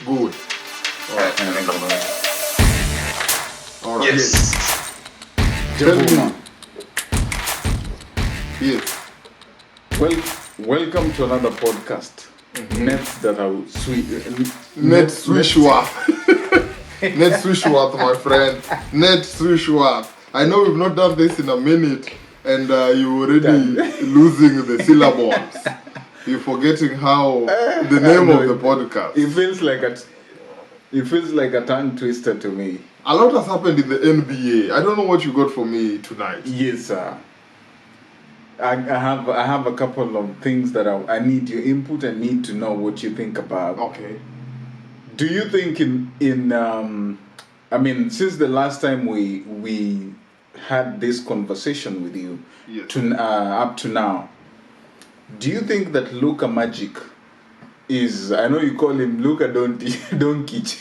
Good. Alright. Alright. Yes. Tell me. Yes. Welcome to another podcast. Net that I will Net Swishworth. Net Swishworth, my friend. Net Swishworth. I know we've not done this in a minute, and you're already losing the syllables. You're forgetting how the name of the podcast. It feels like a tongue twister to me. A lot has happened in the NBA. I don't know what you got for me tonight. Yes, sir. I have a couple of things that I need your input and need to know what you think about. Okay. Do you think since the last time we had this conversation with you, Yes. up to now, do you think that Luka Magic is? I know you call him Luka Doncic.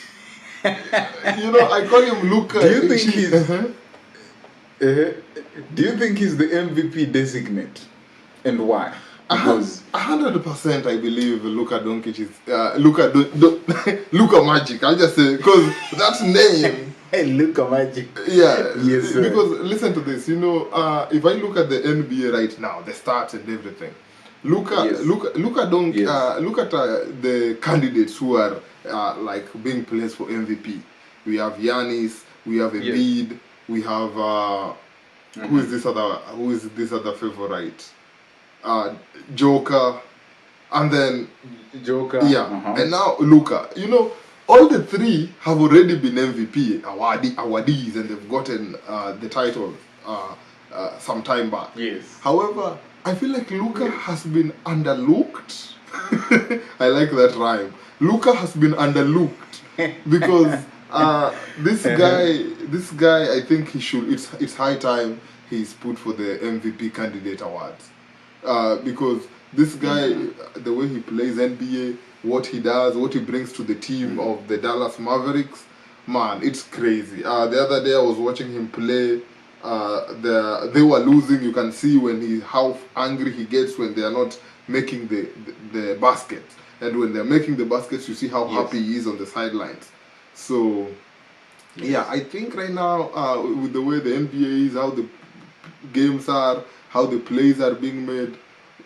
I call him Luka. Do you think he's? Do you think he's the MVP designate, and why? Because 100% I believe Luka Doncic is Luka Magic. I'll just say because that name. Hey, Luka Magic. Yeah. Yes, sir. Because listen to this. If I look at the NBA right now, the stats and everything, look at the candidates who are being placed for MVP. We have Giannis, we have Embiid, we have who is this other favorite? Joker, and then Joker. and now Luka. All the three have already been MVP awardees, and they've gotten the title some time back. Yes. However, I feel like Luka has been underlooked. I like that rhyme. Luka has been underlooked because this guy, I think he should. It's high time he's put for the MVP candidate awards because this guy, the way he plays NBA, what he does, what he brings to the team of the Dallas Mavericks, man, it's crazy. The other day I was watching him play. They were losing. You can see how angry he gets when they are not making the baskets, and when they're making the baskets, you see how happy he is on the sidelines. So, I think right now with the way the NBA is, how the games are, how the plays are being made,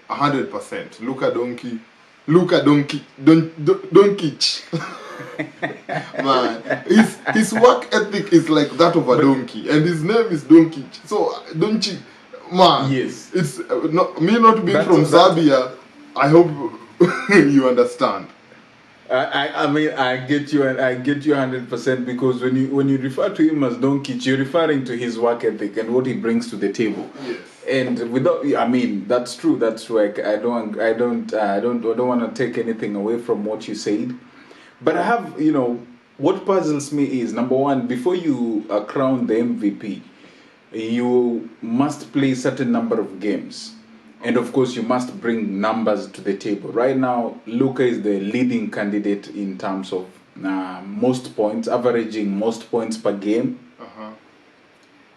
100%. Luka Doncic. Man, his work ethic is like that of a donkey, and his name is Doncic. So Doncic, man, yes, it's not being from Serbia. I hope you understand. I get you, and I get you 100% because when you refer to him as Doncic, you're referring to his work ethic and what he brings to the table. Yes. And that's true. That's true. I don't want to take anything away from what you said, but I have, what puzzles me is, number one, before you are crowned the MVP, you must play a certain number of games. And of course, you must bring numbers to the table. Right now, Luka is the leading candidate in terms of most points, averaging most points per game.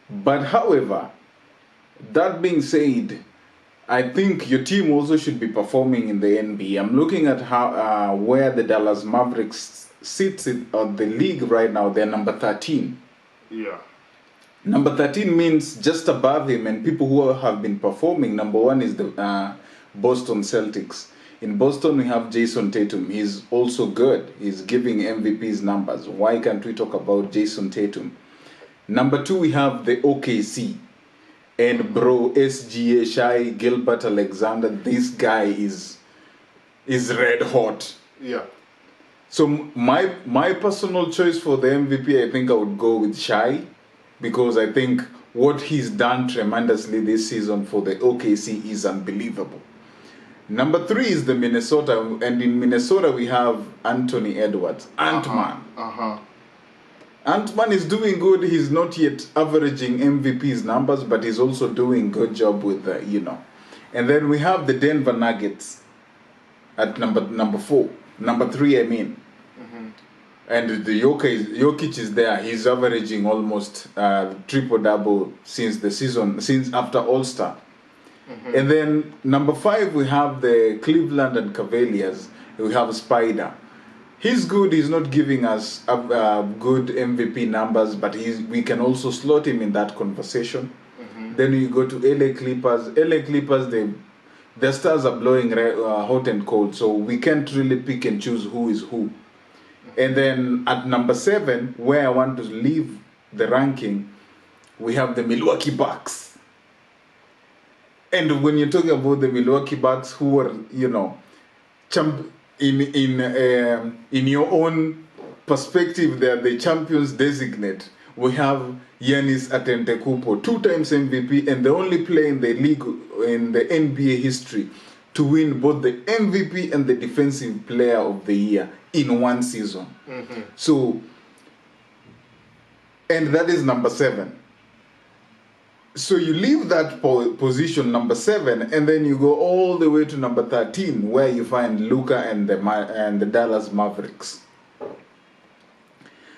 But however, that being said, I think your team also should be performing in the NBA. I'm looking at how where the Dallas Mavericks sits on the league right now. They're number 13. Yeah. Number 13 means just above him, and people who have been performing. Number one is the Boston Celtics. In Boston, we have Jason Tatum. He's also good. He's giving MVP's numbers. Why can't we talk about Jason Tatum? Number two, we have the OKC. And bro, SGA, Shai Gilbert Alexander, this guy is red hot. Yeah. So my personal choice for the MVP, I think I would go with Shai, because I think what he's done tremendously this season for the OKC is unbelievable. Number three is the Minnesota, and in Minnesota we have Anthony Edwards, Ant-Man. Ant-Man is doing good. He's not yet averaging MVP's numbers, but he's also doing good job with And then we have the Denver Nuggets at number 4. Number 3, I mean. And the Jokic is there. He's averaging almost triple-double since after All-Star. And then number 5, we have the Cleveland and Cavaliers. We have Spider. He's good. He's not giving us good MVP numbers, but we can also slot him in that conversation. Then you go to LA Clippers. LA Clippers, their stars are blowing hot and cold, so we can't really pick and choose who is who. And then at number 7, where I want to leave the ranking, we have the Milwaukee Bucks. And when you're talking about the Milwaukee Bucks, who are, in your own perspective, they are the champions designate. We have Giannis Antetokounmpo, 2 times MVP, and the only player in the league, in the NBA history, to win both the MVP and the Defensive Player of the Year in one season. So, and that is number 7. So you leave that position, number 7, and then you go all the way to number 13, where you find Luka and the Dallas Mavericks.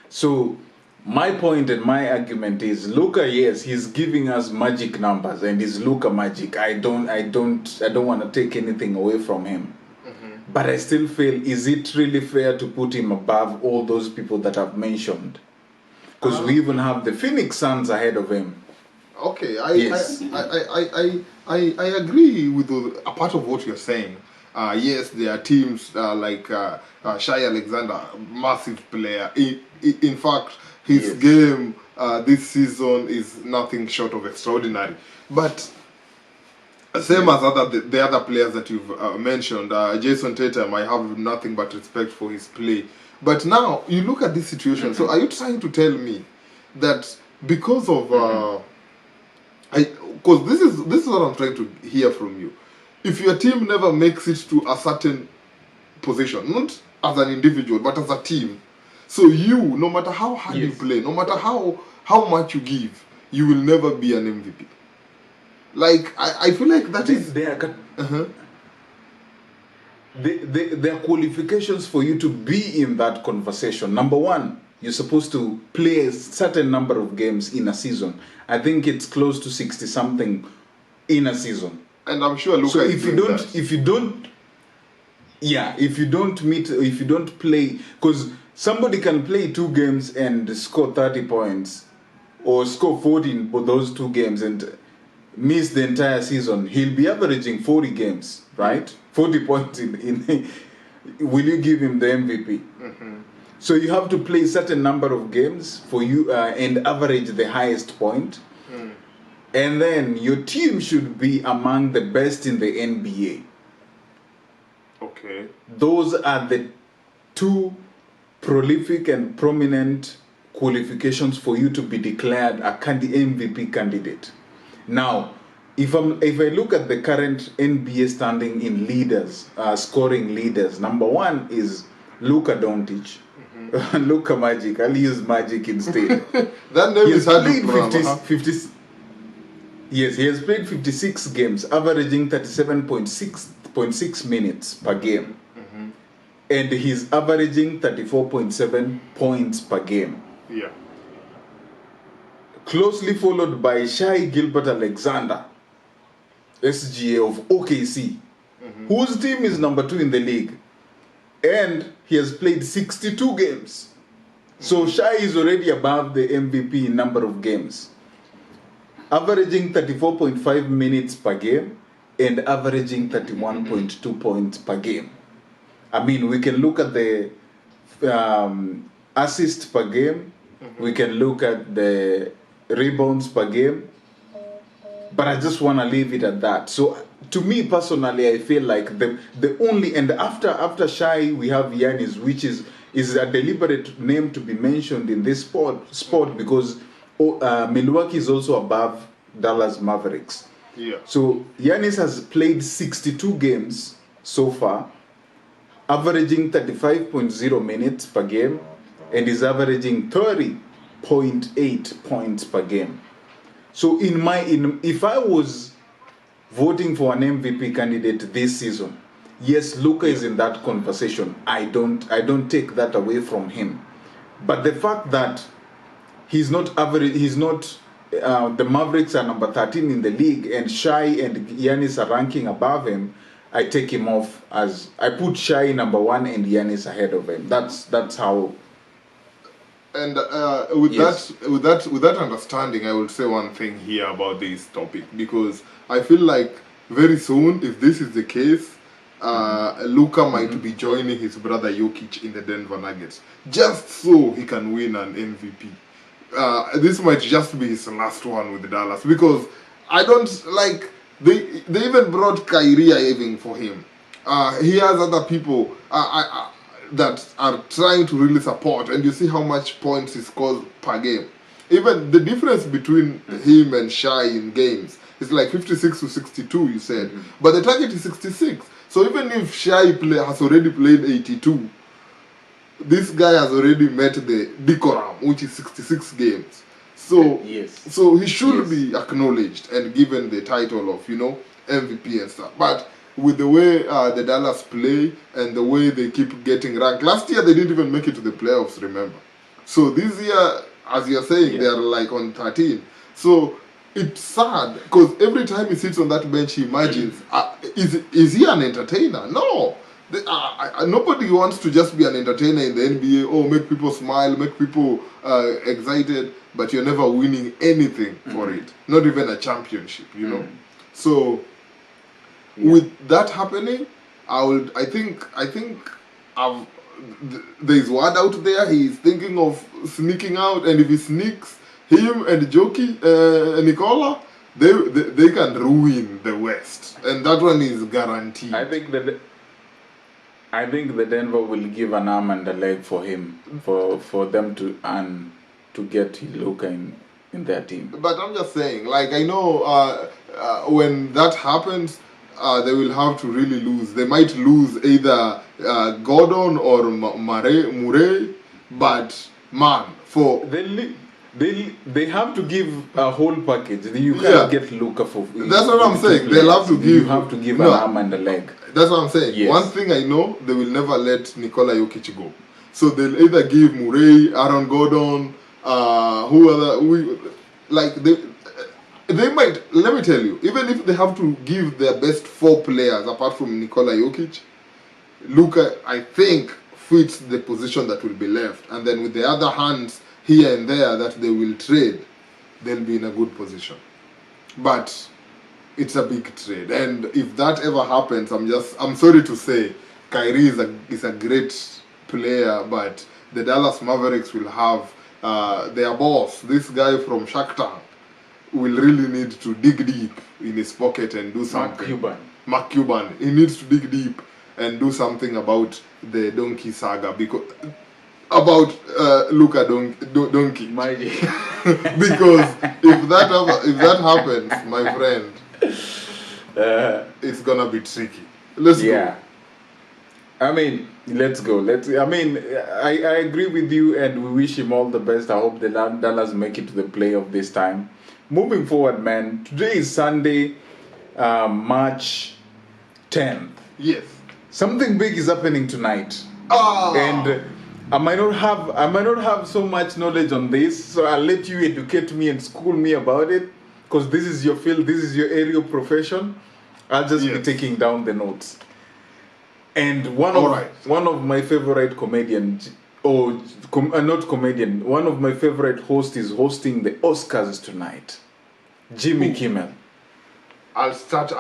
So my point and my argument is Luka, yes, he's giving us magic numbers, and he's Luka magic. I don't want to take anything away from him. But I still feel, is it really fair to put him above all those people that I've mentioned? Because we even have the Phoenix Suns ahead of him. Okay, I agree with a part of what you're saying. Yes, there are teams like Shai Alexander, massive player. In fact, his game this season is nothing short of extraordinary. But same as the other players that you've mentioned, Jason Tatum, I have nothing but respect for his play. But now you look at this situation. So are you trying to tell me that because of because this is what I'm trying to hear from you. If your team never makes it to a certain position, not as an individual, but as a team, so you, no matter how hard you play, no matter how much you give, you will never be an MVP. Like, I feel like that is... There are qualifications for you to be in that conversation. Number 1, you're supposed to play a certain number of games in a season. I think it's close to 60-something in a season. And I'm sure Luka is doing that. If you don't play, because somebody can play 2 games and score 30 points, or score 14 for those 2 games and miss the entire season, he'll be averaging 40 games, right? 40 points in will you give him the MVP? So you have to play a certain number of games for you and average the highest point. And then your team should be among the best in the NBA. Okay. Those are the 2 prolific and prominent qualifications for you to be declared a MVP candidate. Now, if I look at the current NBA standing in leaders, scoring leaders, number 1 is Luka Doncic. Luka Magic. I'll use Magic instead. That name is hard to pronounce. Yes, he has played 56 games, averaging 37.6 minutes per game. And he's averaging 34.7 points per game. Yeah. Closely followed by Shai Gilgeous-Alexander, SGA of OKC, whose team is number 2 in the league. And he has played 62 games. So Shai is already above the MVP in number of games. Averaging 34.5 minutes per game and averaging 31.2 points per game. I mean, we can look at the assists per game. We can look at the rebounds per game. But I just want to leave it at that. So to me personally, I feel like the only, and after Shai, we have Giannis, which is a deliberate name to be mentioned in this sport because Milwaukee is also above Dallas Mavericks. Yeah. So Giannis has played 62 games so far, averaging 35.0 minutes per game, and is averaging 30.8 points per game. So if I was voting for an MVP candidate this season, yes, Luka is in that conversation. I don't take that away from him. But the fact that he's not average, the Mavericks are number 13 in the league, and Shai and Giannis are ranking above him, I take him off as I put Shai number 1 and Giannis ahead of him. That's how. And Yes. with that understanding, I will say one thing here about this topic, because I feel like very soon, if this is the case, Luka might be joining his brother Jokic in the Denver Nuggets just so he can win an MVP. This might just be his last one with Dallas, because I don't like they even brought Kyrie Irving for him. He has other people that are trying to really support, and you see how much points he scores per game. Even the difference between him and Shai in games is like 56 to 62, you said, but the target is 66. So even if Shai has already played 82, this guy has already met the decorum, which is 66 games. So Yes. so he should Yes. be acknowledged and given the title of, MVP and stuff. But with the way the Dallas play and the way they keep getting ranked, last year they didn't even make it to the playoffs, remember? So this year, as you're saying, they are like on 13. So it's sad, because every time he sits on that bench, he imagines, is he an entertainer? No. Nobody wants to just be an entertainer in the NBA. Oh, make people smile, make people excited, but you're never winning anything for it. Not even a championship, So with that happening, I think there's word out there. He's thinking of sneaking out, and if he sneaks, him and Nicola, they can ruin the West, and that one is guaranteed. I think the Denver will give an arm and a leg for him for them to get Luka in their team. But I'm just saying, like, I know when that happens, they will have to really lose. They might lose either Gordon or Murray, but man, for They have to give a whole package. You can't get Luka for. That's what I'm saying. They'll have to give. You have to give an arm and a leg. That's what I'm saying. Yes. One thing I know, they will never let Nikola Jokic go. So they'll either give Murray, Aaron Gordon, they might. Let me tell you, even if they have to give their best 4 players apart from Nikola Jokic, Luka, I think, fits the position that will be left, and then with the other hands here and there that they will trade, they'll be in a good position. But it's a big trade, and if that ever happens, I'm sorry to say, Kyrie is a great player, but the Dallas Mavericks will have their boss, this guy from Shakhtar, will really need to dig deep in his pocket and do something. Mark Cuban. He needs to dig deep and do something about the donkey saga, about Luka Doncic. Because if that happens, my friend, it's gonna be tricky. Let's go. I mean, let's go. I agree with you, and we wish him all the best. I hope the Dallas make it to the playoff this time. Moving forward, man. Today is Sunday, March 10th. Yes. Something big is happening tonight. And I might not have so much knowledge on this, so I'll let you educate me and school me about it, because this is your field, this is your area of profession. I'll just be taking down the notes. And one of my favorite comedians, not comedian, one of my favorite hosts is hosting the Oscars tonight. Jimmy Kimmel. I'll stop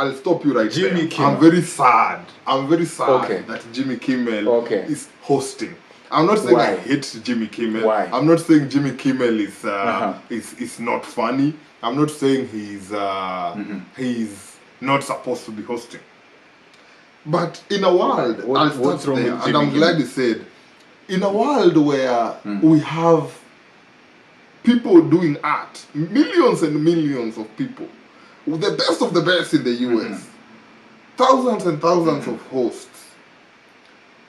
you right Jimmy there. Kimmel. I'm very sad that Jimmy Kimmel is hosting. I'm not saying I hate Jimmy Kimmel. Why? I'm not saying Jimmy Kimmel is not funny. I'm not saying he's not supposed to be hosting. But in a world, what's wrong there, with and Jimmy I'm glad Kimmel? you said, in a world where we have people doing art, millions and millions of people, the best of the best in the US, thousands and thousands of hosts,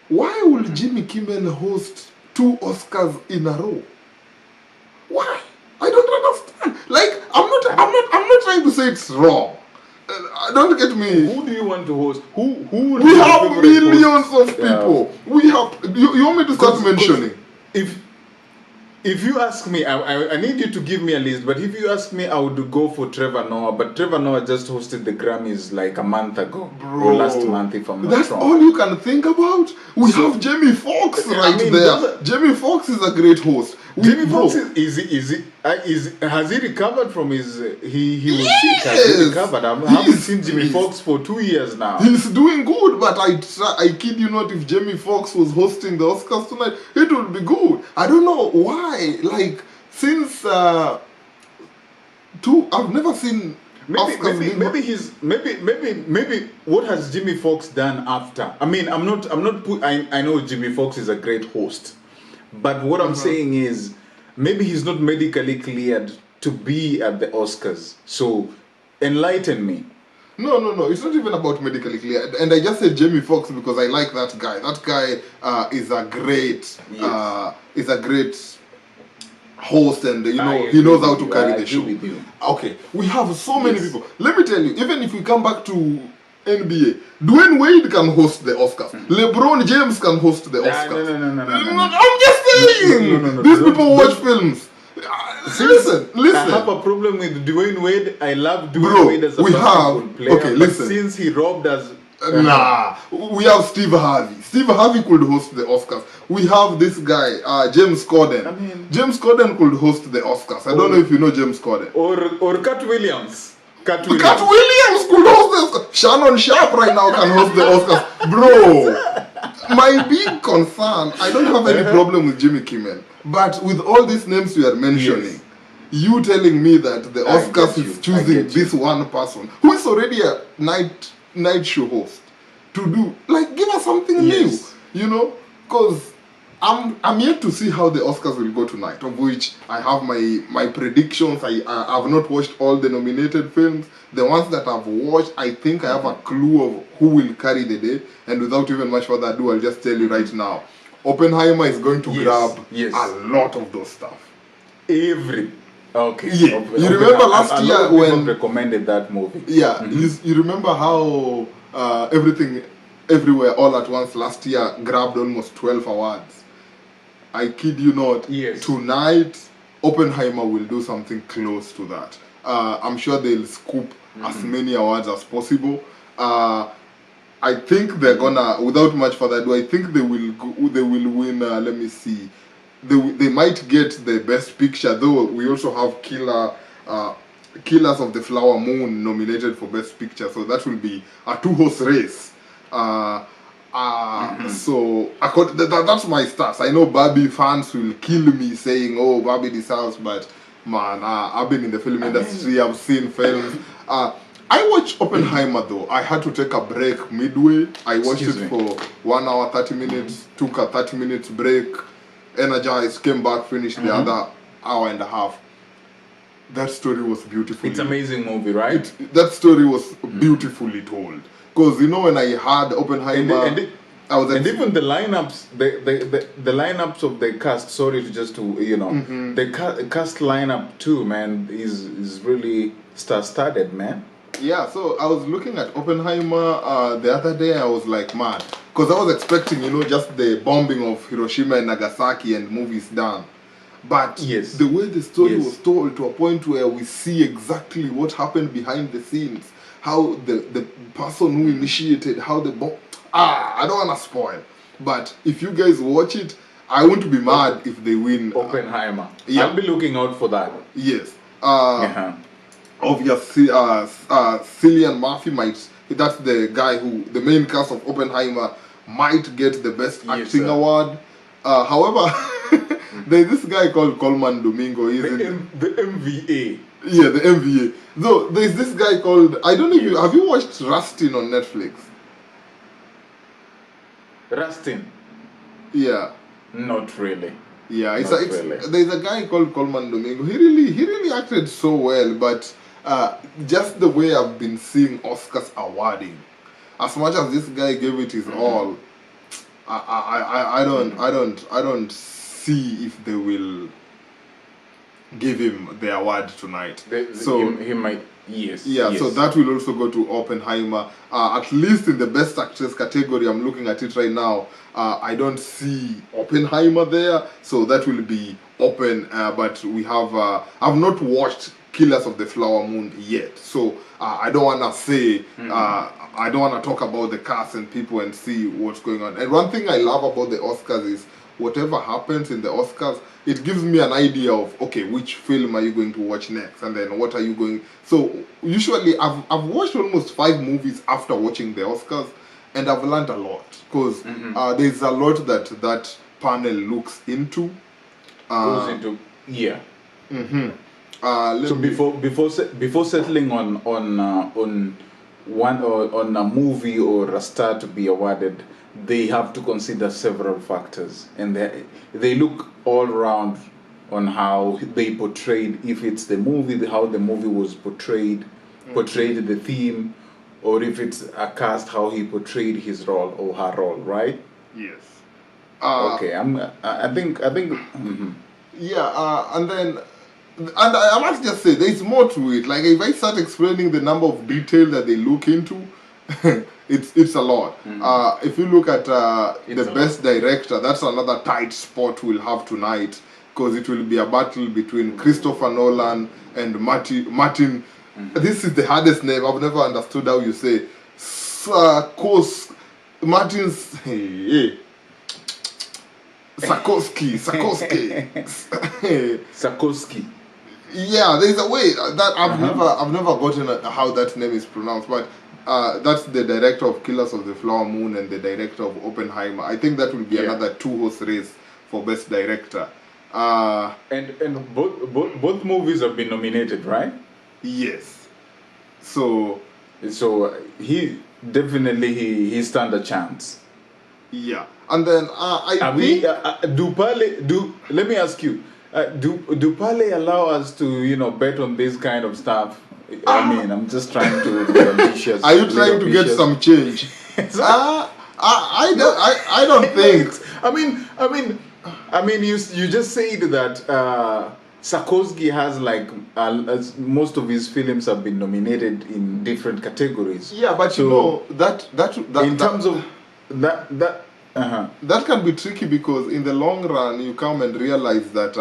why would Jimmy Kimmel host 2 Oscars in a row? Why? I don't understand. Like, I'm not trying to say it's wrong. Don't get me. Who do you want to host? Who would We be your have favorite millions host? of people. We have. You want me to start mentioning? If If you ask me, I need you to give me a list. But if you ask me, I would go for Trevor Noah. But Trevor Noah just hosted the Grammys like a month ago, or last month, if I'm not That's wrong. all you can think about. We have Jamie Foxx right there. Jamie Foxx is a great host. Jamie Foxx has he recovered from his he was sick? Has he recovered? I haven't seen Jamie Foxx for 2 years now. He's doing good, but I kid you not, if Jamie Foxx was hosting the Oscars tonight, it would be good. I don't know why. Like since I've never seen Maybe what has Jimmy Foxx done after? I mean, I know Jimmy Foxx is a great host, but what I'm saying is maybe he's not medically cleared to be at the Oscars. So enlighten me. No. It's not even about medically clear. And I just said Jamie Foxx because I like that guy. That guy is a great host, and he knows how to carry the show. Okay, we have so many people. Let me tell you, even if we come back to NBA, Dwayne Wade can host the Oscars. LeBron James can host the Oscars. No. I'm just saying. These people watch films. Listen. I have a problem with Dwayne Wade. I love Dwayne Wade as a basketball player. Okay, listen. Since he robbed us. We have Steve Harvey. Steve Harvey could host the Oscars. We have this guy, James Corden. James Corden could host the Oscars. I don't know if you know James Corden. Or Cat Williams. Cat Williams could host the Oscars. Shannon Sharp right now can host the Oscars. Bro, my big concern, I don't have any problem with Jimmy Kimmel. But with all these names you are mentioning, you telling me that the Oscars is choosing this one person who is already a night show host to do, like, give us something new, you know, because I'm yet to see how the Oscars will go tonight, of which I have my predictions. I've not watched all the nominated films. The ones that I've watched, I think I have a clue of who will carry the day, and without even much further ado, I'll just tell you right now, Oppenheimer is going to grab a lot of those stuff. You remember last year when recommended that movie? You remember how Everything Everywhere All at Once last year grabbed almost 12 awards. I kid you not. Tonight Oppenheimer will do something close to that. I'm sure they'll scoop as many awards as possible. I think they're gonna, without much further ado, I think they will win. Let me see. They might get the best picture, though. We also have Killers of the Flower Moon nominated for best picture, so that will be a 2-horse race. So that's my stats. I know Barbie fans will kill me saying, "Oh, Barbie deserves," but man, I've been in the film industry. I've seen films. I watched Oppenheimer though. I had to take a break midway. I watched it for 1 hour 30 minutes. Took a 30 minutes break. Energized, came back, finished the other hour and a half. That story was beautiful. It's an amazing movie, right? That story was beautifully told. Because you know when I had Oppenheimer, even the lineups, the lineups of the cast. Sorry to just to the cast lineup too, man, is really star-studded, man. Yeah, so I was looking at Oppenheimer the other day. I was like, man, because I was expecting, just the bombing of Hiroshima and Nagasaki and movies done. But the way the story was told, to a point where we see exactly what happened behind the scenes, how the person who initiated, how the bomb. I don't want to spoil. But if you guys watch it, I won't be mad if they win. Oppenheimer. I'll be looking out for that. Yes. Obviously, Cillian Murphy that's the guy the main cast of Oppenheimer, might get the best acting award. However, there's this guy called Coleman Domingo. The MVA. Yeah, the MVA. Though, there's this guy called, I don't know have you watched Rustin on Netflix? Rustin? Yeah. Not really. Yeah, there's a guy called Coleman Domingo. He really acted so well, but just the way I've been seeing Oscars awarding, as much as this guy gave it his all, I don't see if they will give him the award tonight. He might. Yes. Yeah, yes. so that will also go to Oppenheimer. At least in the Best Actress category, I'm looking at it right now. I don't see Oppenheimer there, so that will be open. But we have. I've not watched Killers of the Flower Moon yet, so I don't wanna say. I don't wanna talk about the cast and people and see what's going on. And one thing I love about the Oscars is whatever happens in the Oscars, it gives me an idea of, okay, which film are you going to watch next, and then what are you going. So usually I've watched almost 5 movies after watching the Oscars, and I've learned a lot because there's a lot that panel looks into. Goes into So Me- before settling on one or on a movie or a star to be awarded, they have to consider several factors, and they look all around on how they portrayed, if it's the movie, how the movie was portrayed the theme, or if it's a cast, how he portrayed his role or her role, right? Yes. Okay, I think. Yeah, and then, and I must just say, there's more to it. Like, if I start explaining the number of detail that they look into, it's a lot. If you look at the Best Director, that's another tight spot we'll have tonight, because it will be a battle between Christopher Nolan and Martin. This is the hardest name. I've never understood how you say Martin's. Hey. Sarkowski. Sarkowski. Yeah, there's a way that I've never gotten how that name is pronounced, but that's the director of Killers of the Flower Moon and the director of Oppenheimer. I think that will be another 2-horse race for Best Director. And both movies have been nominated, right? Yes. So he definitely he stand a chance. Yeah, and then let me ask you, do Pale allow us to bet on this kind of stuff? I mean, I'm just trying to be ambitious. Are you trying to get some change? I don't think. I mean, you just said that Sarkozy has as most of his films have been nominated in different categories. Yeah, but so, that in terms of that can be tricky, because in the long run you come and realize that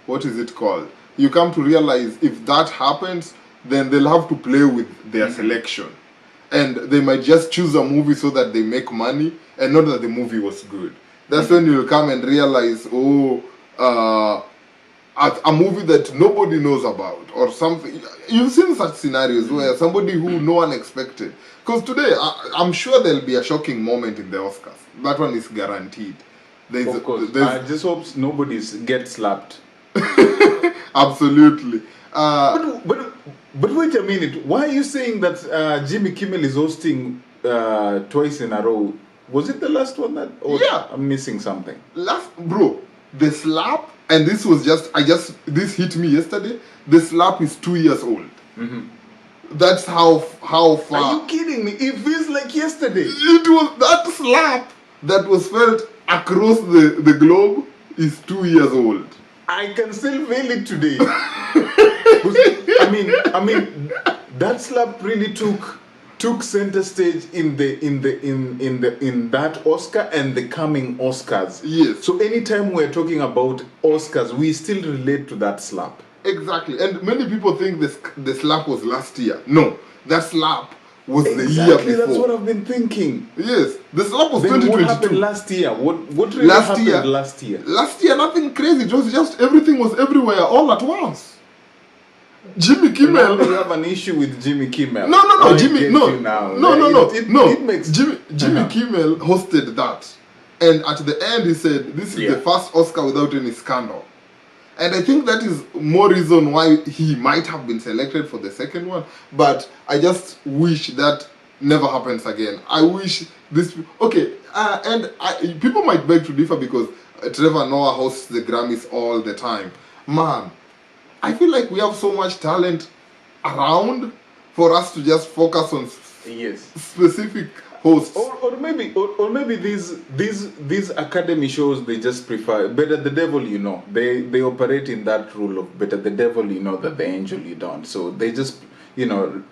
what is it called? You come to realize if that happens, then they'll have to play with their selection, and they might just choose a movie so that they make money and not that the movie was good. That's when you'll come and realize, a movie that nobody knows about or something. You've seen such scenarios where somebody who no one expected. Because today, I'm sure there'll be a shocking moment in the Oscars. That one is guaranteed. Of course. I just hope nobody gets slapped. Absolutely. But wait a minute. Why are you saying that Jimmy Kimmel is hosting twice in a row? Was it the last one that? Yeah. I'm missing something. The slap, and this was this hit me yesterday. The slap is 2 years old. That's how far. Are you kidding me? It feels like yesterday. It was that slap that was felt across the globe is 2 years old. I can still feel it today. I mean, that slap really took center stage in that Oscar and the coming Oscars. Yes. So anytime we're talking about Oscars, we still relate to that slap. Exactly. And many people think the slap was last year. No, that slap was the year before. That's what I've been thinking. Yes, the slap was then 2022. What happened last year? What really happened last year? Last year, nothing crazy. It was just everything was everywhere all at once. Jimmy Kimmel. You have an issue with Jimmy Kimmel. No, Jimmy. No. It makes Jimmy Kimmel hosted that, and at the end he said, "This is the first Oscar without any scandal." And I think that is more reason why he might have been selected for the second one. But I just wish that never happens again. I wish this. Okay, people might beg to differ because Trevor Noah hosts the Grammys all the time. Man, I feel like we have so much talent around for us to just focus on specific hosts. Or maybe these academy shows, they just prefer better the devil you know. They operate in that rule of better the devil you know than the angel you don't. So they just, you know,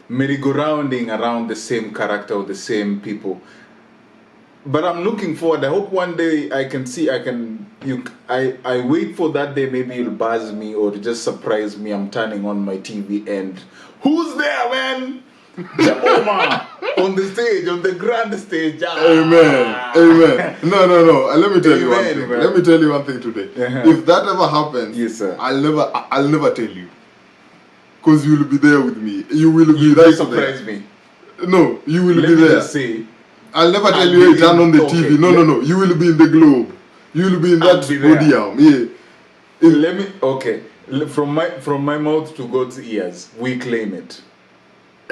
merry-go-rounding around the same character or the same people. But I'm looking forward. I hope one day I can see. I wait for that day. Maybe you'll buzz me or just surprise me. I'm turning on my TV and who's there, man? Jaboma on the stage, on the grand stage. Amen. No. Let me tell you one Amen, thing. man. Let me tell you one thing today. If that ever happens, Yes, sir. I'll never tell you. Because you'll be there with me. You will be You right surprise there. me. No, you will Let be me there. just say, I'll never tell I'll you, be hey, turn in- on the okay, TV. No. You will be in the globe. You will be in I'll that be there. podium. Yeah. let me. Okay, from my mouth to God's ears, we claim it.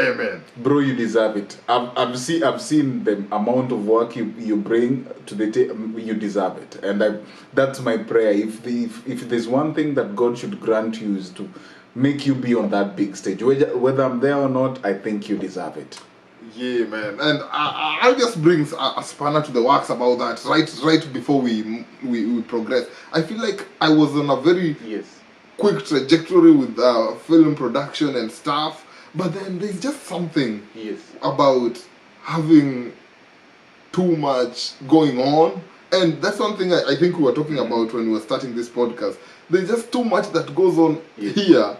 Amen. Bro, you deserve it. I've seen the amount of work you bring to the table. You deserve it, and that's my prayer. If there's one thing that God should grant you is to make you be on that big stage, whether I'm there or not, I think you deserve it. Yeah, man. And I'll just bring a spanner to the works about that right before we progress. I feel like I was on a very Yes. quick trajectory with film production and stuff, but then there's just something Yes. about having too much going on, and that's one thing I think we were talking about when we were starting this podcast. There's just too much that goes on Yes. here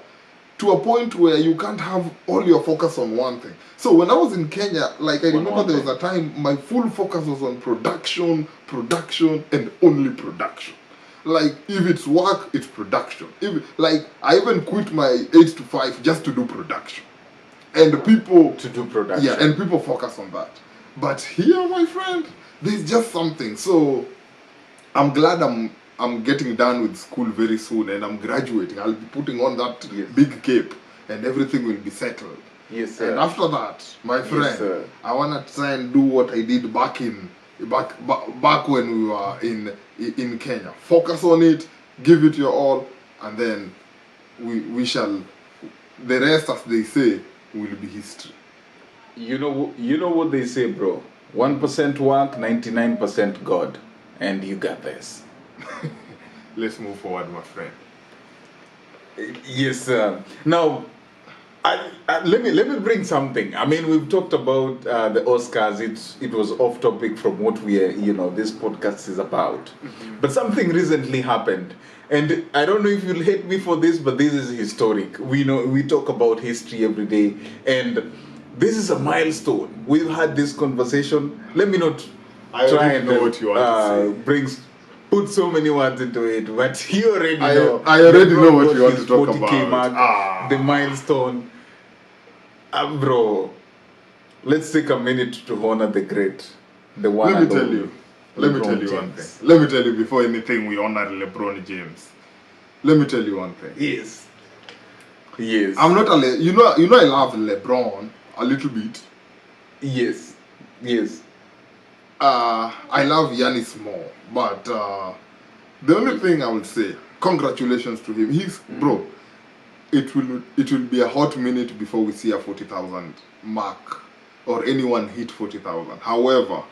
to a point where you can't have all your focus on one thing. So when I was in Kenya, like I On remember one there was thing. a time my full focus was on production, and only production. Like if it's work, it's production. Like I even quit my 8 to 5 just to do production. And people To do production. yeah, and people focus on that. But here, my friend, there's just something. So I'm glad I'm getting done with school very soon and I'm graduating. I'll be putting on that Yes. big cape and everything will be settled. Yes, sir. And after that, my friend, sir. I wanna try and do what I did back when we were in Kenya. Focus on it, give it your all, and then we shall. The rest, as they say, will be history. You know what they say, bro. 1% work, 99% God, and you got this. Let's move forward, my friend. Yes, sir. Now, let me bring something. I mean, we've talked about the Oscars. It was off topic from what this podcast is about. But something recently happened, and I don't know if you'll hate me for this, but this is historic. We talk about history every day, and this is a milestone. We've had this conversation. Let me not I try already and know what you want to say. put so many words into it, but you already know. I already know what LeBron you want got to talk his 40K about. mark, the milestone. Bro, let's take a minute to honor the great, the one. Let me and tell only you. Let me LeBron tell you one James. thing. Let me tell you before anything we honor LeBron James. Let me tell you one thing. Yes. Yes. I'm not you know I love LeBron a little bit. Yes. Yes. I love Giannis more, but the only thing I would say, congratulations to him. Bro, it will be a hot minute before we see a 40,000 mark or anyone hit 40,000. However,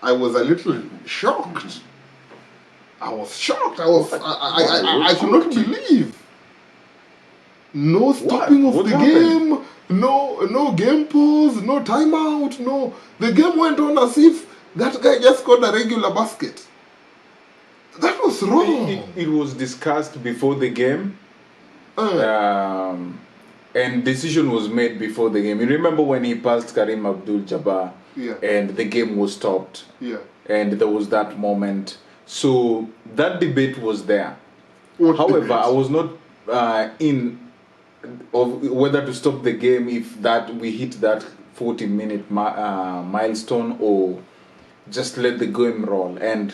I was a little shocked. I was shocked. I could not believe. No stopping of What the happened? game. No game pause. No timeout. No, the game went on as if that guy just scored a regular basket. That was wrong. It was discussed before the game. And decision was made before the game. You remember when he passed Karim Abdul-Jabbar, Yeah. and the game was stopped, Yeah. and there was that moment. So that debate was there. What However, debate? I was not in of whether to stop the game if that we hit that 40-minute milestone or just let the game roll. And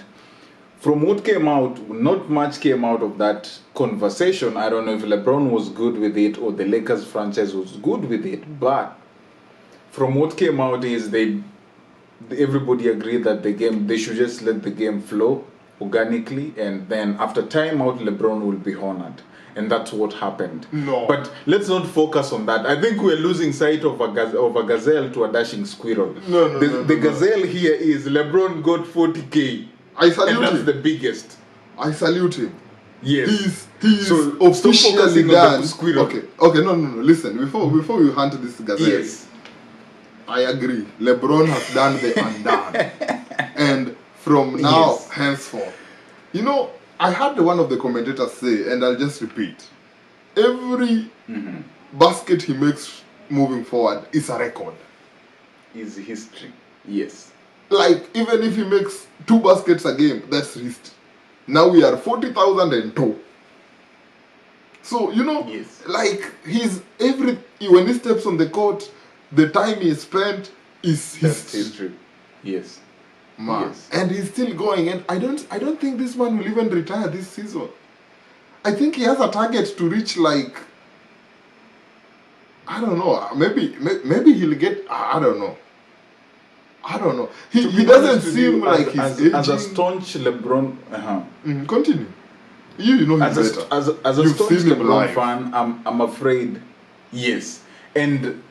from what came out, not much came out of that conversation. I don't know if LeBron was good with it or the Lakers franchise was good with it, but from what came out is everybody agreed that they should just let the game flow organically, and then after time out, LeBron will be honored. And that's what happened. No. But let's not focus on that. I think we're losing sight of a gazelle to a dashing squirrel. The gazelle here is LeBron got 40K. I salute and that's him. the biggest. I salute him. Yes. He's so officially done. Squirrel. Okay, no. Listen, before we hunt this gazelle. Yes. I agree. LeBron has done the undone. And from now, henceforth. You know, I had one of the commentators say, and I'll just repeat, every basket he makes moving forward is a record. Is history. Yes. Like, even if he makes 2 baskets a game, that's history. Now we are 40,002. So, you know, like, when he steps on the court, the time he spent is history. Yes. Man. Yes. And he's still going, and I don't think this man will even retire this season. I think he has a target to reach, like, I don't know, maybe he'll get, I don't know. He doesn't seem like he's aging. As a staunch LeBron continue. You know him better. As a staunch LeBron fan, I'm afraid. Yes. And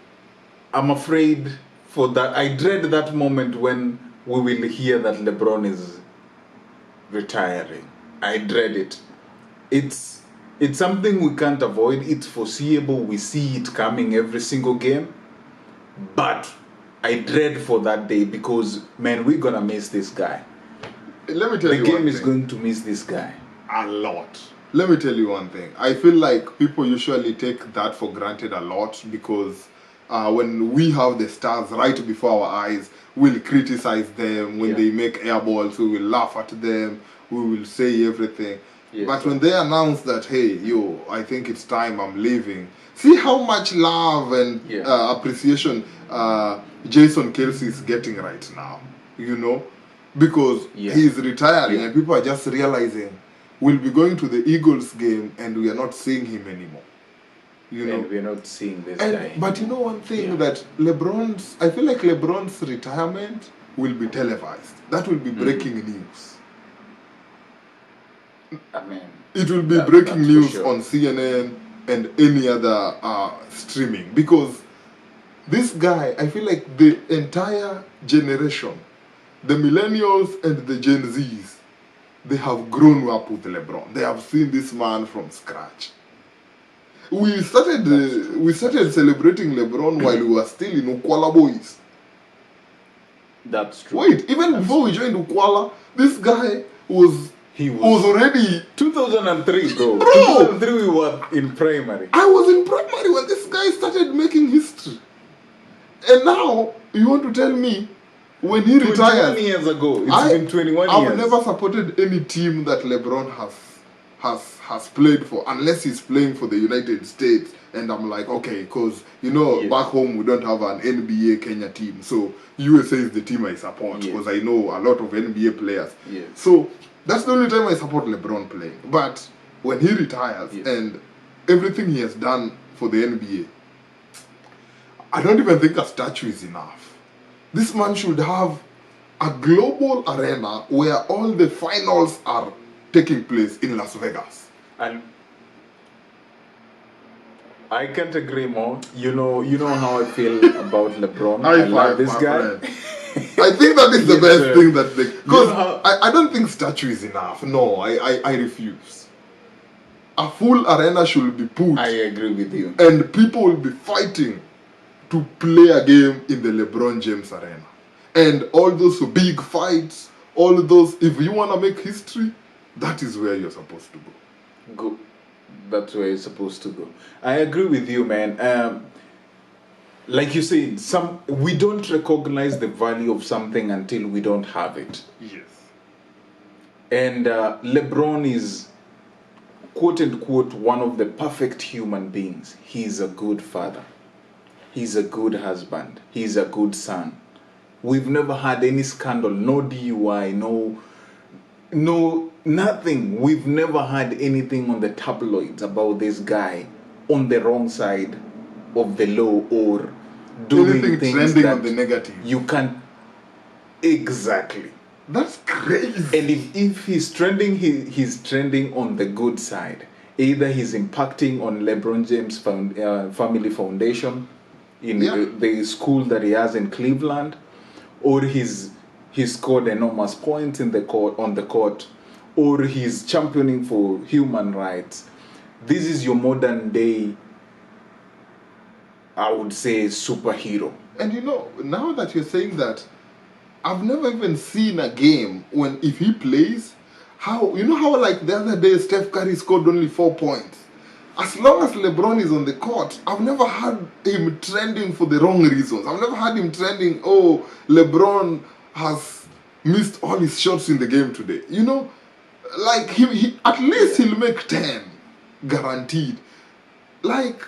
I'm afraid for that. I dread that moment when we will hear that LeBron is retiring. I dread it. It's something we can't avoid. It's foreseeable. We see it coming every single game. But I dread for that day because, man, we're going to miss this guy. Let me tell you one thing. The game is going to miss this guy. A lot. Let me tell you one thing. I feel like people usually take that for granted a lot because when we have the stars right before our eyes, we'll criticize them. When they make air balls, we will laugh at them. We will say everything. Yes. But when they announce that, hey, I think it's time, I'm leaving. See how much love and appreciation Jason Kelsey is getting right now, you know? Because he's retiring and people are just realizing we'll be going to the Eagles game and we are not seeing him anymore. You know? And we're not seeing this guy. But you know one thing that I feel like LeBron's retirement will be televised. That will be breaking news. I mean, it will be breaking news on CNN and any other streaming. Because this guy, I feel like the entire generation, the millennials and the Gen Zs, they have grown up with LeBron. They have seen this man from scratch. We started celebrating LeBron while we were still in Ukwala Boys. That's true. Wait, even before we joined Ukwala, this guy was already 2003, bro. 2003 we were in primary. I was in primary when this guy started making history. And now you want to tell me when he retired 21 years ago. It's been 21 years. I've never supported any team that LeBron has played for unless he's playing for the United States. And I'm like, okay, because, back home we don't have an NBA Kenya team. So USA is the team I support because I know a lot of NBA players. Yes. So that's the only time I support LeBron playing. But when he retires and everything he has done for the NBA, I don't even think a statue is enough. This man should have a global arena where all the finals are taking place in Las Vegas. And I can't agree more. You know how I feel about LeBron. I love this guy. I think that is the best thing that they... Because I don't think statue is enough. No, I refuse. A full arena should be put. I agree with you. And people will be fighting to play a game in the LeBron James arena. And all those big fights, all those... If you want to make history, that is where you're supposed to go. Go. That's where you're supposed to go. I agree with you, man. Like you said, we don't recognize the value of something until we don't have it. Yes. And LeBron is, quote unquote, one of the perfect human beings. He's a good father. He's a good husband. He's a good son. We've never had any scandal, no DUI, no, nothing. We've never had anything on the tabloids about this guy on the wrong side of the law or doing anything things trending that on the negative. You can't. Exactly. That's crazy. And if he's trending, he's trending on the good side. Either he's impacting on LeBron James Family Foundation in the school that he has in Cleveland, or he scored enormous points in the court on the court, or he's championing for human rights. This is your modern day, I would say, superhero. And now that you're saying that, I've never even seen a game when if he plays, how like the other day Steph Curry scored only 4 points. As long as LeBron is on the court, I've never had him trending for the wrong reasons. I've never had him trending, oh, LeBron has missed all his shots in the game today. Like he at least he'll make 10, guaranteed. Like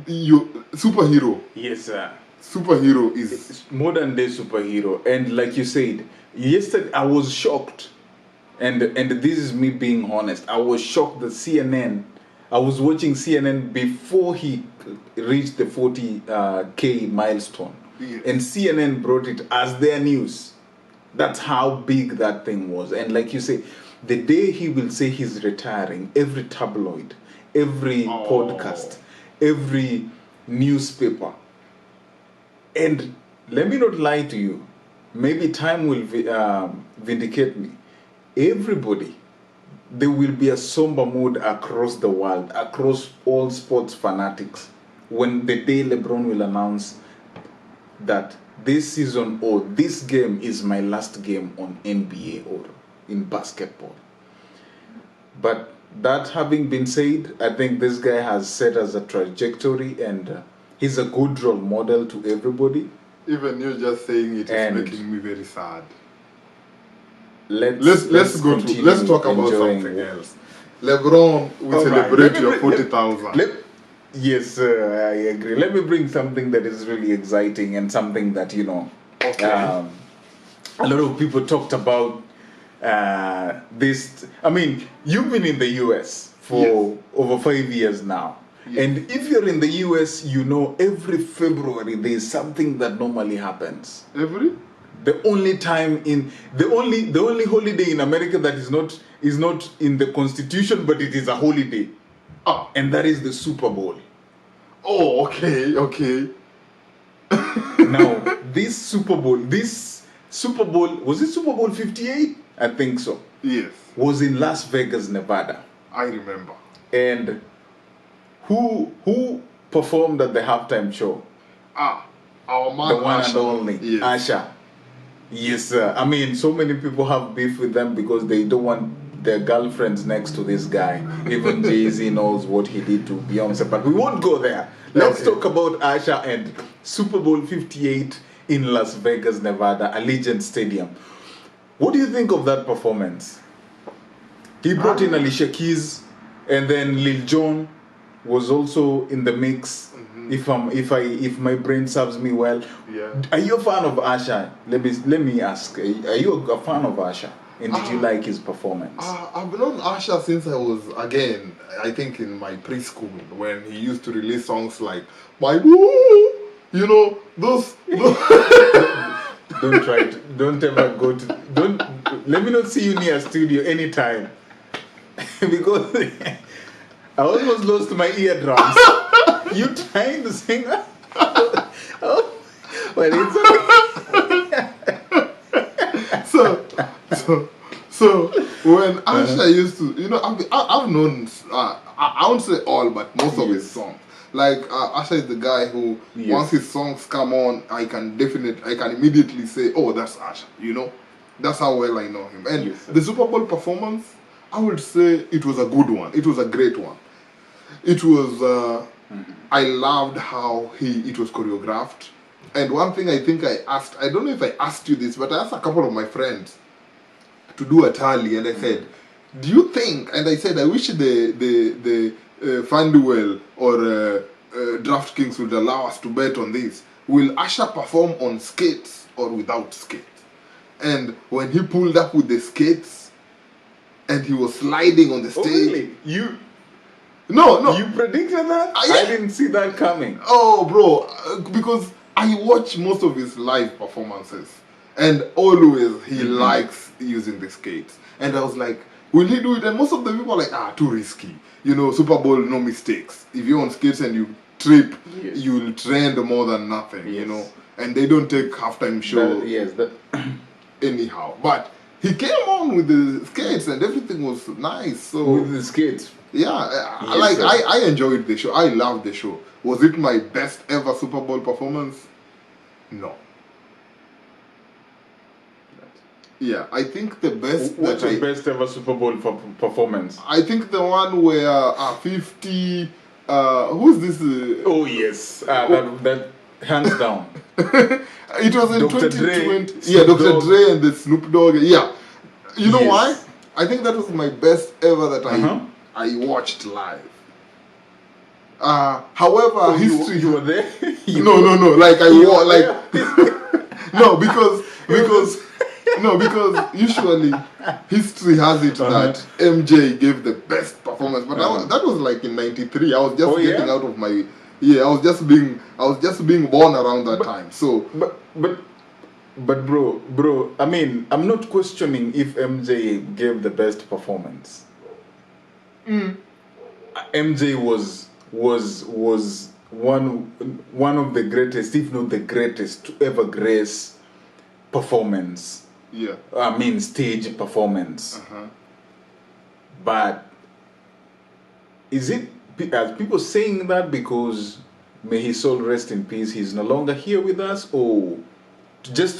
superhero. Yes, sir. Superhero is modern day superhero. And like you said, yesterday I was shocked, and this is me being honest. I was shocked that I was watching CNN before he reached the 40K milestone, and CNN brought it as their news. That's how big that thing was. And like you say, the day he will say he's retiring, every tabloid, every podcast, every newspaper. And let me not lie to you, maybe time will vindicate me. Everybody, there will be a somber mood across the world, across all sports fanatics, when the day LeBron will announce that this season or this game is my last game on NBA or in basketball. But that having been said, I think this guy has set us a trajectory, and he's a good role model to everybody. Even you just saying it is making me very sad. Let's talk about something else. LeBron, we celebrate your 40,000. Yes, I agree. Let me bring something that is really exciting and something that a lot of people talked about. This. I mean, you've been in the US for over 5 years now. Yes. And if you're in the US, every February there's something that normally happens. The only holiday in America that is not in the Constitution, but it is a holiday. And that is the Super Bowl. Oh, okay. Now, this Super Bowl, was it Super Bowl 58? I think so. Yes. Was in Las Vegas, Nevada. I remember. And who performed at the halftime show? Our man, the one Usher. and only, yes. Usher. Yes, sir. I mean, so many people have beef with them because they don't want their girlfriends next to this guy. Even Jay-Z knows what he did to Beyonce, but we won't go there. Let's talk about Usher and Super Bowl 58 in Las Vegas, Nevada, Allegiant Stadium. What do you think of that performance? He brought in Alicia Keys, and then Lil Jon was also in the mix. If my brain serves me well. Yeah. Are you a fan of Usher? Let me ask. Are you a fan of Usher? And did you like his performance? I've known Usher since I was, again, I think in my preschool, when he used to release songs like "My Boo," those. Don't ever go to. Let me not see you near a studio anytime, because I almost lost my eardrums. You trying to sing? But it's okay. So when Usher used to, I've known, I won't say all, but most of his songs. Like Usher is the guy who, once his songs come on, I can immediately say, oh, that's Usher. That's how well I know him. And the Super Bowl performance, I would say it was a good one. It was a great one. It was. I loved how it was choreographed. And one thing I think I don't know if I asked you this, but I asked a couple of my friends to do a tally, and I said, do you think, and I said, I wish the FanDuel or DraftKings would allow us to bet on this. Will Usher perform on skates or without skates? And when he pulled up with the skates and he was sliding on the stage. Oh, really? No. You predicted that? I didn't see that coming. Oh, bro, because I watch most of his live performances. And always he likes using the skates. And I was like, will he do it? And most of the people are like, too risky. You know, Super Bowl, no mistakes. If you're on skates and you trip, Yes. you'll trend more than nothing, you Yes. know. And they don't take halftime show That anyhow. But he came on with the skates and everything was nice. So with the skates. yeah, Yes, like sir. I enjoyed the show. I loved the show. Was it my best ever Super Bowl performance? No. Yeah, I think the best. What's your best ever Super Bowl performance? I think the one where 50. Who's this? Oh yes, that hands down. It was in Dr. 2020. Dre, Yeah, Snoop Dr. Dogg. Dre and the Snoop Dogg. Yeah, you know Yes. why? I think that was my best ever that Uh-huh. I watched live. However, history. You were there. No. Like I You wa- were like there? no because usually history has it that MJ gave the best performance, but that was like in '93. I was just Oh, yeah? getting out of my I was just being born around that time. So But bro, I mean, I'm not questioning if MJ gave the best performance. MJ was one of the greatest, if not the greatest, to ever grace performance. yeah. I mean, stage performance. But is it are people saying that because may his soul rest in peace, he's no longer here with us, or just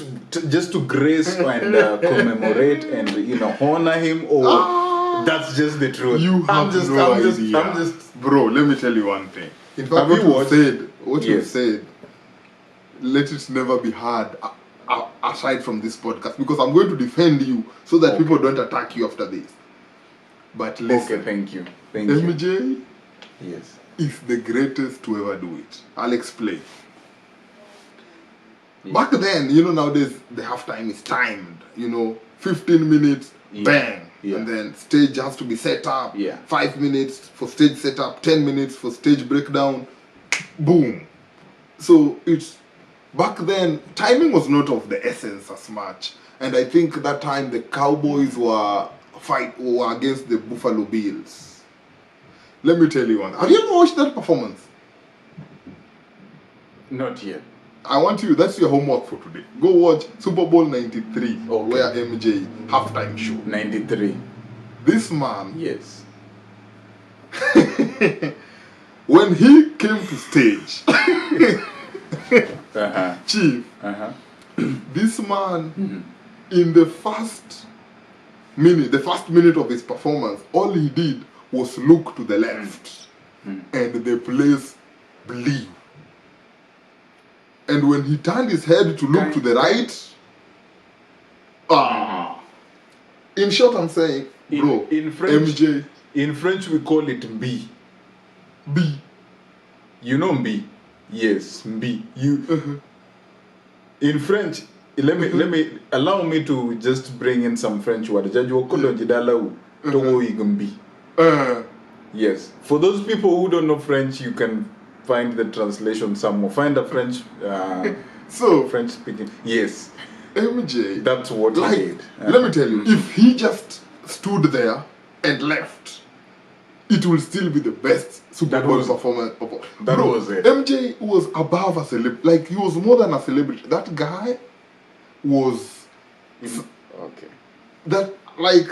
to grace and commemorate and honor him, or that's just the truth? You have no idea. Bro, let me tell you one thing. In fact, Have you watched? what you Yes. said, let it never be heard aside from this podcast, because I'm going to defend you so that people don't attack you after this. But listen, Okay, thank you. Thank you. MJ Yes. is the greatest to ever do it. I'll explain. Back then, nowadays the halftime is timed. 15 minutes, bang. Yeah. And then stage has to be set up. Yeah. 5 minutes for stage setup, 10 minutes for stage breakdown. Boom. So it's back then timing was not of the essence as much. And I think that time the Cowboys were against the Buffalo Bills. Let me tell you one. Have you ever watched that performance? Not yet. I want you, that's your homework for today. Go watch Super Bowl 93, Okay. where MJ halftime show. 93. This man, Yes. when he came to stage, Chief, this man, in the first minute of his performance, all he did was look to the left, and the place blew. And when he turned his head to look to the right, in short, I'm saying, bro, in French, MJ, in French we call it mbi. B. You know mbi? Yes, mbi. You in French. Let me allow me to just bring in some French words. Yes. For those people who don't know French, you can find the translation somewhere. Find a French So, French speaking. Yes. MJ, That's what he like, did. let me tell you, if he just stood there and left, it will still be the best Super That Bowl was- performance of all. that Bro, was it. MJ was above a celebrity. Like, he was more than a celebrity. That guy was Okay. that, like,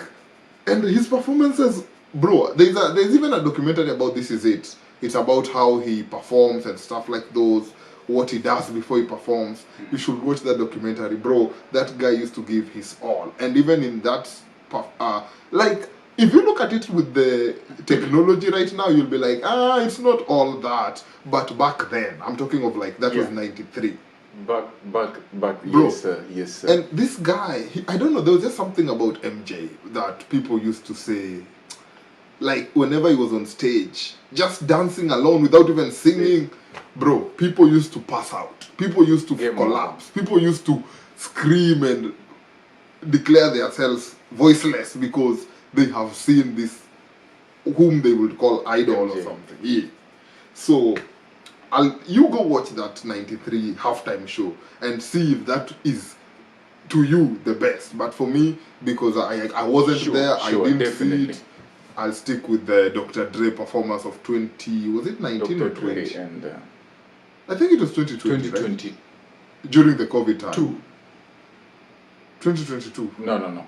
and his performances, bro, there's even a documentary about This Is It. It's about how he performs and stuff like those, what he does before he performs. You should watch that documentary, bro. That guy used to give his all. And even in that, like, if you look at it with the technology right now, you'll be like, it's not all that. But back then, I'm talking of like, that was Yeah. 93. Back. Bro. Yes, sir. Yes, sir. And this guy, I don't know, there was just something about MJ that people used to say, like, whenever he was on stage, just dancing alone without even singing, bro, people used to pass out. People used to Game collapse. People used to scream and declare themselves voiceless because they have seen this, whom they would call idol or MJ. something. Yeah. So, you go watch that 93 halftime show and see if that is to you the best, but for me, because I wasn't there, I didn't definitely. see it. I'll stick with the Dr. Dre performance of 20. Was it 19 Dr. or 20? Dre and I think it was 2020. 2020. Right? During the COVID time. 2022. No.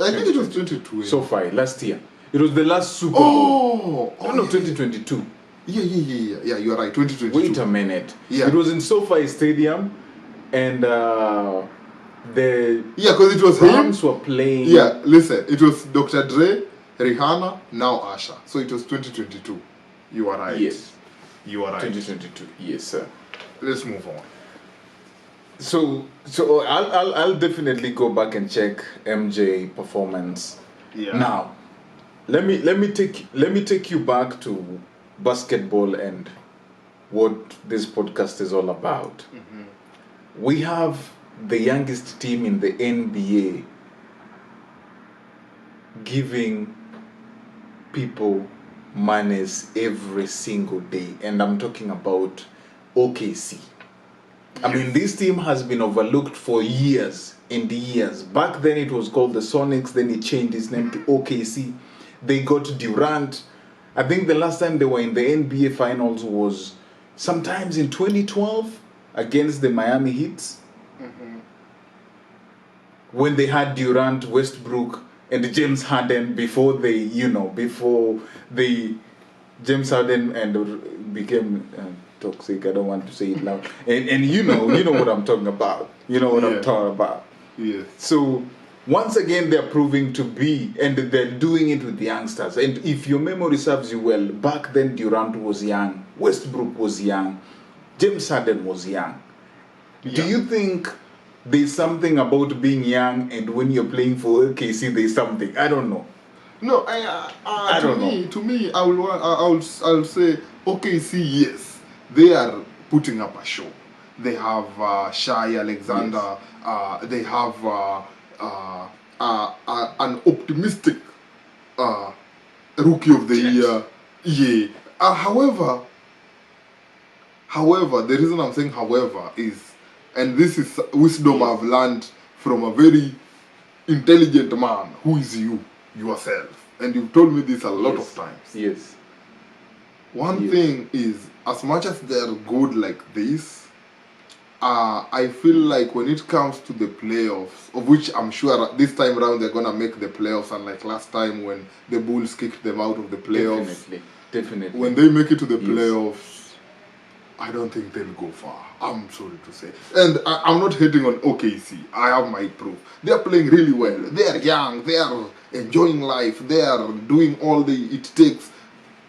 I think it was 2020. SoFi last year. It was the last Super Bowl. Oh, no, yeah. 2022. Yeah, you are right. 2022. Wait a minute. Yeah. It was in SoFi Stadium, and the because it was Rams him. were playing. Yeah, listen, it was Dr. Dre, Rihanna, now Usher. So it was 2022. You are right. Yes. You are right. 2022. Yes, sir. Let's move on. So I'll definitely go back and check MJ performance. Yeah. Now, let me take you back to basketball and what this podcast is all about. Mm-hmm. We have the youngest team in the NBA giving people monies every single day, and I'm talking about OKC. I mean, this team has been overlooked for years and years. Back then it was called the Sonics, then it changed its name to OKC. They got Durant. I think the last time they were in the NBA Finals was sometimes in 2012 against the Miami Heat. When they had Durant, Westbrook, and James Harden before James Harden and became toxic. I don't want to say it loud. And you know what I'm talking about. You know what I'm talking about. Yes. So once again they're proving to be, and they're doing it with the youngsters. And if your memory serves you well, back then Durant was young, Westbrook was young, James Harden was young. Yeah. Do you think there's something about being young, and when you're playing for OKC there's something? I don't know. No, to me, I'll say OKC. Yes, they are putting up a show. They have Shai Alexander. Yes. They have an optimistic rookie of the year. Yeah. However, the reason I'm saying however is, and this is wisdom I've learned from a very intelligent man who is yourself, and you've told me this a lot of times. Yes. One thing is, as much as they're good like this, I feel like when it comes to the playoffs, of which I'm sure this time around they're gonna make the playoffs, unlike last time when the Bulls kicked them out of the playoffs. Definitely. When they make it to the playoffs, I don't think they'll go far. I'm sorry to say. And I'm not hating on OKC. I have my proof. They're playing really well. They're young. They are enjoying life. They are doing all it takes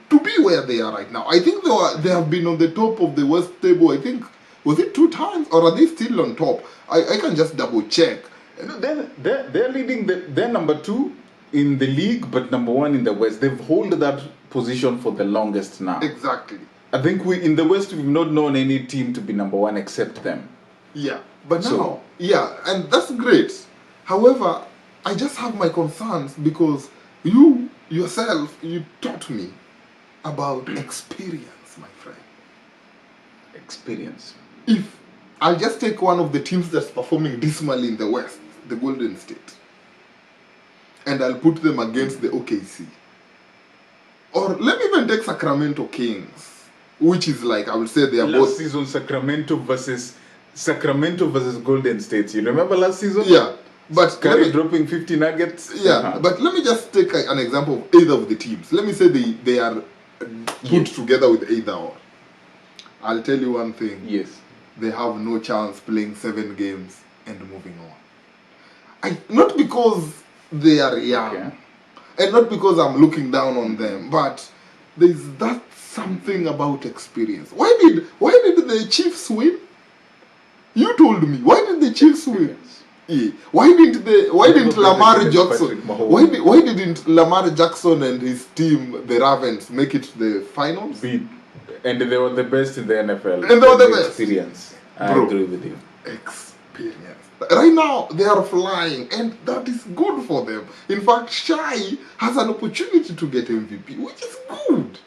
to be where they are right now. I think they have been on the top of the West table, I think, was it 2 times? Or are they still on top? I can just double check. No, they're leading. They're number 2 in the league, but number 1 in the West. They've held that position for the longest now. Exactly. I think in the West we've not known any team to be number 1 except them. Yeah, but now, and that's great. However, I just have my concerns because you yourself, you taught me about experience, my friend. Experience. If I'll just take one of the teams that's performing dismally in the West, the Golden State, and I'll put them against the OKC. Or let me even take Sacramento Kings, which is like, I would say they are both... Last season, Sacramento versus Golden State. You remember last season? Yeah. But Curry dropping 50 nuggets. Yeah, but let me just take an example of either of the teams. Let me say they are put together with either or. I'll tell you one thing. Yes. They have no chance playing 7 games and moving on. Not because they are young, and not because I'm looking down on them, but there's that something about experience. Why did the Chiefs win? You told me. Why did the Chiefs win? Yeah. Why didn't Lamar Jackson? Why didn't Lamar Jackson and his team, the Ravens, make it to the finals? And they were the best in the NFL. And they were the best. Experience. I agree with you. Experience. Right now they are flying, and that is good for them. In fact, Shai has an opportunity to get MVP, which is good.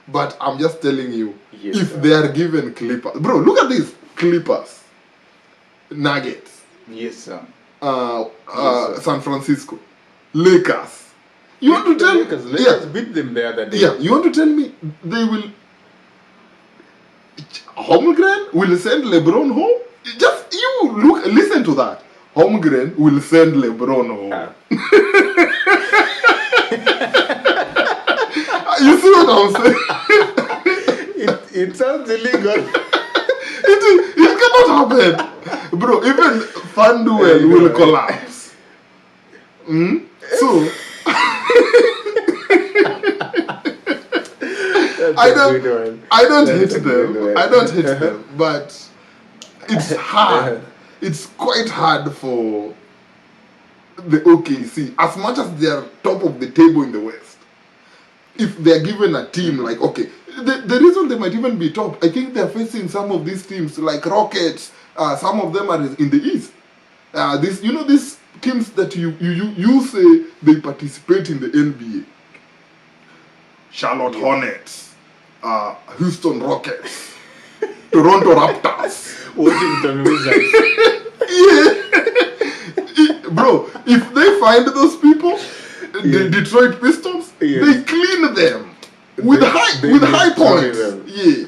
But I'm just telling you, if they are given Clippers, bro, look at these Clippers, Nuggets, Yes, sir. San Francisco, Lakers. You want to tell Lakers beat them the other day. Yeah, you want to tell me they will Holmgren will send LeBron home? Just listen to that. Holmgren will send LeBron home. You see what I'm saying? It sounds illegal. It cannot happen. Bro, even FanDuel will collapse. So I don't hate them. I don't hate them, but it's hard. It's quite hard for the OKC, as much as they are top of the table in the West. If they're given a team like, okay, the reason they might even be top, I think they're facing some of these teams like Rockets. Some of them are in the East. These teams that you say they participate in the NBA. Charlotte Hornets, Houston Rockets, Toronto Raptors, Washington Wizards. Bro, if they find those people, the Detroit Pistons, they clean them with high points. Yeah,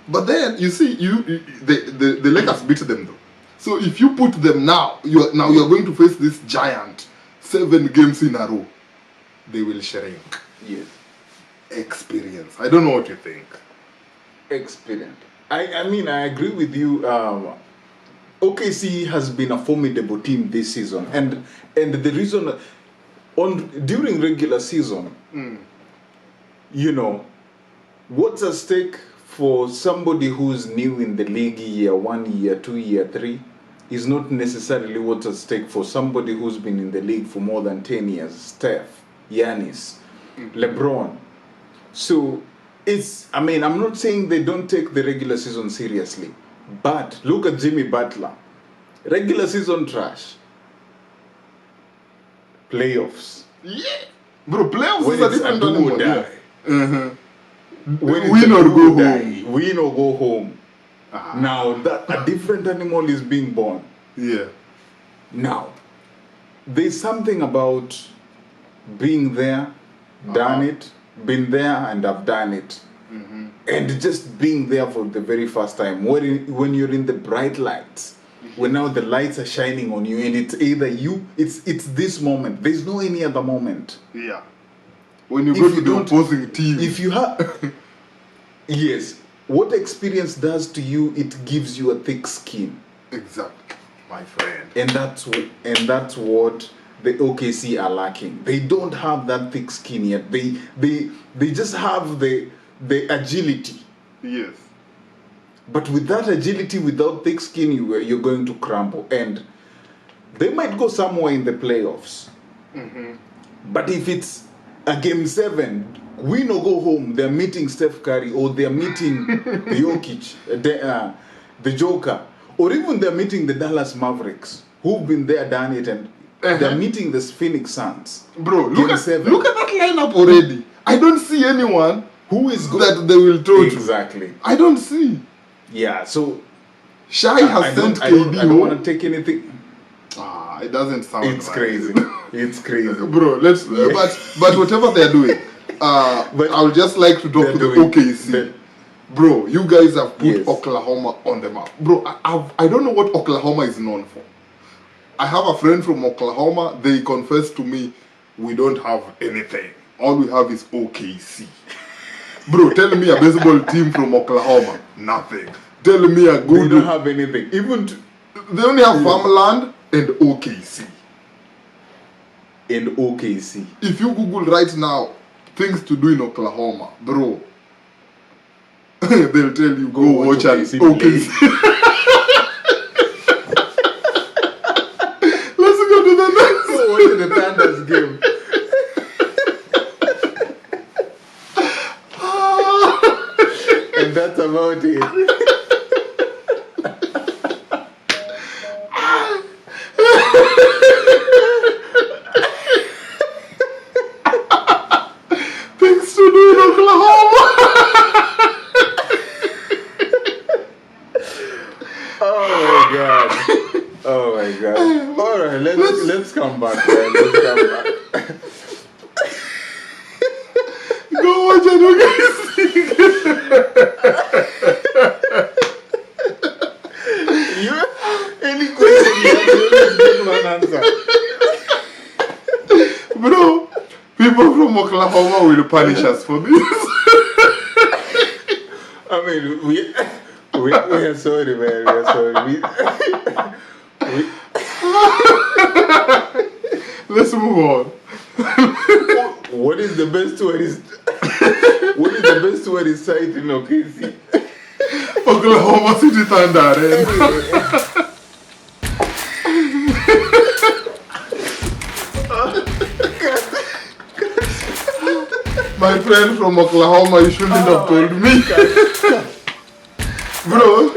but then you see, the Lakers beat them though. So if you put them now, you're going to face this giant 7 games in a row. They will shrink. Yes. Experience. I don't know what you think. Experience. I mean, I agree with you. OKC has been a formidable team this season, and the reason during regular season, what's at stake for somebody who's new in the league, year 1, year 2, year 3, is not necessarily what's at stake for somebody who's been in the league for more than 10 years. Steph, Giannis, LeBron. So I'm not saying they don't take the regular season seriously, but look at Jimmy Butler. Regular season trash. Playoffs. Yeah. Bro, playoffs when is a different animal. Yeah. Win or go home. Win or go home. Now that a different animal is being born. Yeah. Now, there's something about being there, done it, been there and I've done it. And just being there for the very first time. When you're in the bright lights, when now the lights are shining on you, and it's either it's this moment. There's no any other moment. Yeah. When you go to the opposing team. If you have... Yes. What experience does to you, it gives you a thick skin. Exactly, my friend. And that's what the OKC are lacking. They don't have that thick skin yet. They just have the agility. Yes. But with that agility, without thick skin, you're going to crumble. And they might go somewhere in the playoffs. But if it's a game 7, win or go home, they're meeting Steph Curry, or they're meeting Jokic, the Joker, or even they're meeting the Dallas Mavericks, who've been there, done it, and they're meeting the Phoenix Suns. Bro, look at that lineup already. I don't see anyone who is good that they will throw to. Exactly. I don't see. Yeah, so Shai has sent KD. I don't want to take anything. It doesn't sound. It's right. crazy. It's crazy, bro. But whatever they're doing, I would just like to talk to the OKC. Bro, you guys have put Oklahoma on the map. Bro, I don't know what Oklahoma is known for. I have a friend from Oklahoma. They confessed to me, we don't have anything. All we have is OKC. Bro, tell me a baseball team from Oklahoma. Nothing. Tell me a good... They don't have anything. They only have farmland and OKC. And OKC. If you Google right now, things to do in Oklahoma, bro, they'll tell you, go watch an OKC. Let's go to the next. Go watch the Thunder's game. And that's about it. Things to do in Oklahoma. Oh my god. let's come back, man. Let's come back. Go watch it, okay? Any question you have, you always get one answer. Bro, people from Oklahoma will punish us for this. I mean, we are sorry, man. We are sorry. Let's move on. What is the best tourist? What is the best tourist site in OKC? Oklahoma City Thunder. My friend from Oklahoma, you shouldn't have told me. Bro.